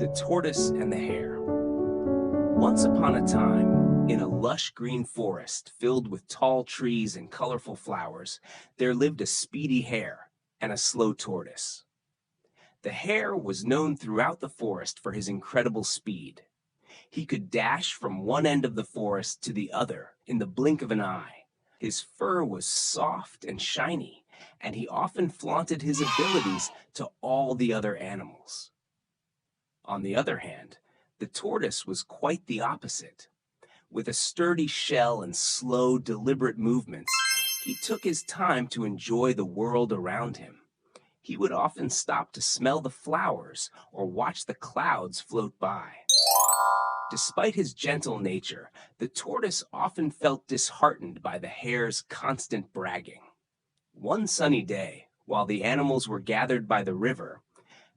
The Tortoise and the Hare. Once upon a time, in a lush green forest filled with tall trees and colorful flowers, there lived a speedy hare and a slow tortoise. The hare was known throughout the forest for his incredible speed. He could dash from one end of the forest to the other in the blink of an eye. His fur was soft and shiny, and he often flaunted his abilities to all the other animals. On the other hand, the tortoise was quite the opposite. With a sturdy shell and slow, deliberate movements, he took his time to enjoy the world around him. He would often stop to smell the flowers or watch the clouds float by. Despite his gentle nature, the tortoise often felt disheartened by the hare's constant bragging. One sunny day, while the animals were gathered by the river,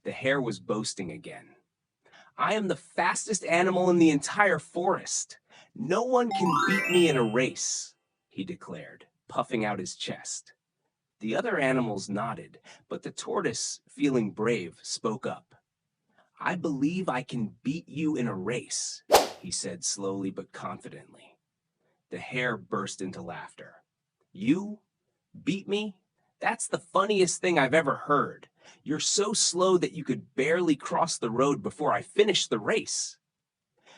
the hare was boasting again. "I am the fastest animal in the entire forest. No one can beat me in a race," he declared, puffing out his chest. The other animals nodded, but the tortoise, feeling brave, spoke up. "I believe I can beat you in a race," he said slowly but confidently. The hare burst into laughter. "You? Beat me? That's the funniest thing I've ever heard. You're so slow that you could barely cross the road before I finished the race."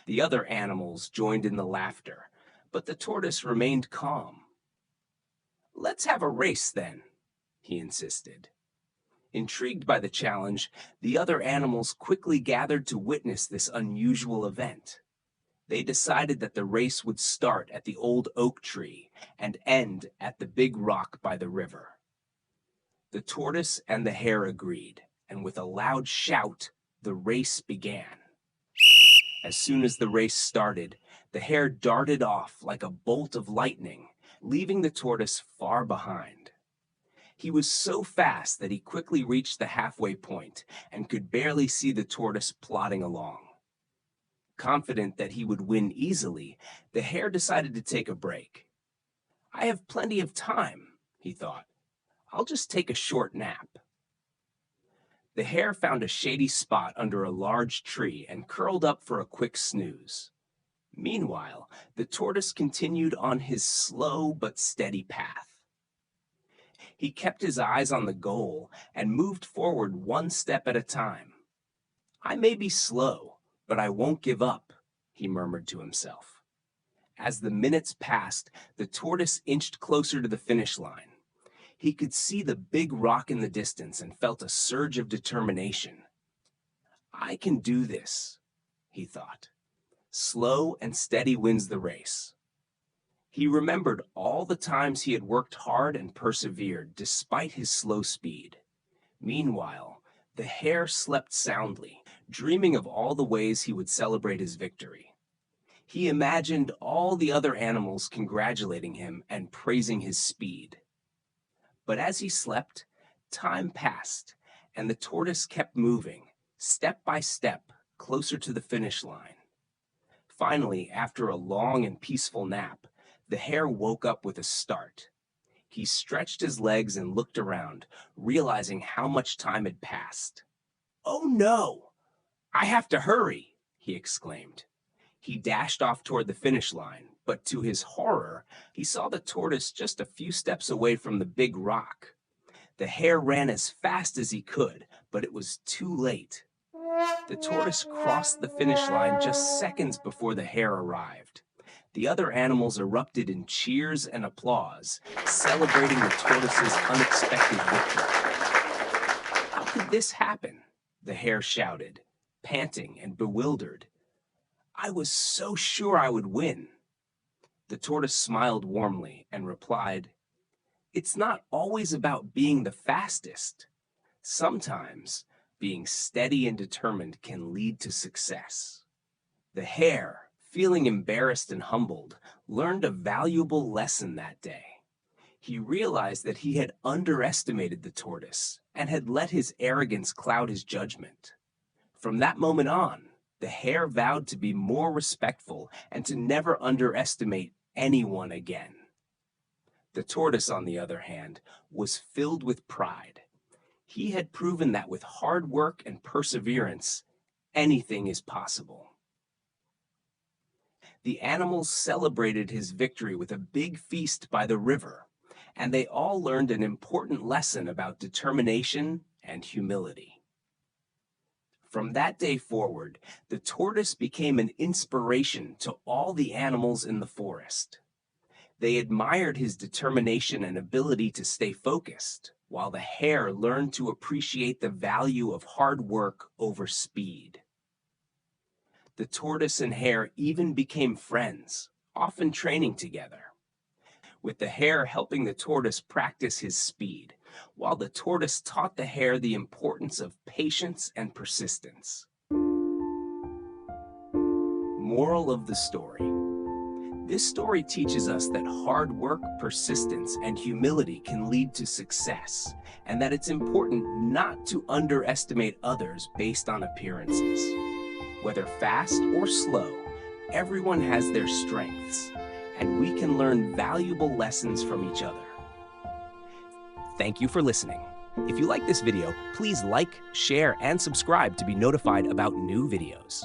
The other animals joined in the laughter, but the tortoise remained calm. "Let's have a race then," he insisted. Intrigued by the challenge, the other animals quickly gathered to witness this unusual event. They decided that the race would start at the old oak tree and end at the big rock by the river. The tortoise and the hare agreed, and with a loud shout, the race began. As soon as the race started, the hare darted off like a bolt of lightning, leaving the tortoise far behind. He was so fast that he quickly reached the halfway point and could barely see the tortoise plodding along. Confident that he would win easily, the hare decided to take a break. "I have plenty of time," he thought. "I'll just take a short nap." The hare found a shady spot under a large tree and curled up for a quick snooze. Meanwhile, the tortoise continued on his slow but steady path. He kept his eyes on the goal and moved forward one step at a time. "I may be slow, but I won't give up," he murmured to himself. As the minutes passed, the tortoise inched closer to the finish line. He could see the big rock in the distance and felt a surge of determination. "I can do this," he thought. "Slow and steady wins the race." He remembered all the times he had worked hard and persevered despite his slow speed. Meanwhile, the hare slept soundly, dreaming of all the ways he would celebrate his victory. He imagined all the other animals congratulating him and praising his speed. But as he slept, time passed, and the tortoise kept moving, step by step, closer to the finish line. Finally, after a long and peaceful nap, the hare woke up with a start. He stretched his legs and looked around, realizing how much time had passed. "Oh no! I have to hurry!" he exclaimed. He dashed off toward the finish line, but to his horror, he saw the tortoise just a few steps away from the big rock. The hare ran as fast as he could, but it was too late. The tortoise crossed the finish line just seconds before the hare arrived. The other animals erupted in cheers and applause, celebrating the tortoise's unexpected victory. "How could this happen?" the hare shouted, panting and bewildered. "I was so sure I would win." The tortoise smiled warmly and replied, "It's not always about being the fastest. Sometimes being steady and determined can lead to success." The hare, feeling embarrassed and humbled, learned a valuable lesson that day. He realized that he had underestimated the tortoise and had let his arrogance cloud his judgment. From that moment on, the hare vowed to be more respectful and to never underestimate anyone again. The tortoise, on the other hand, was filled with pride. He had proven that with hard work and perseverance, anything is possible. The animals celebrated his victory with a big feast by the river, and they all learned an important lesson about determination and humility. From that day forward, the tortoise became an inspiration to all the animals in the forest. They admired his determination and ability to stay focused, while the hare learned to appreciate the value of hard work over speed. The tortoise and hare even became friends, often training together, with the hare helping the tortoise practice his speed, while the tortoise taught the hare the importance of patience and persistence. Moral of the story. This story teaches us that hard work, persistence, and humility can lead to success, and that it's important not to underestimate others based on appearances. Whether fast or slow, everyone has their strengths, and we can learn valuable lessons from each other. Thank you for listening. If you like this video, please like, share, and subscribe to be notified about new videos.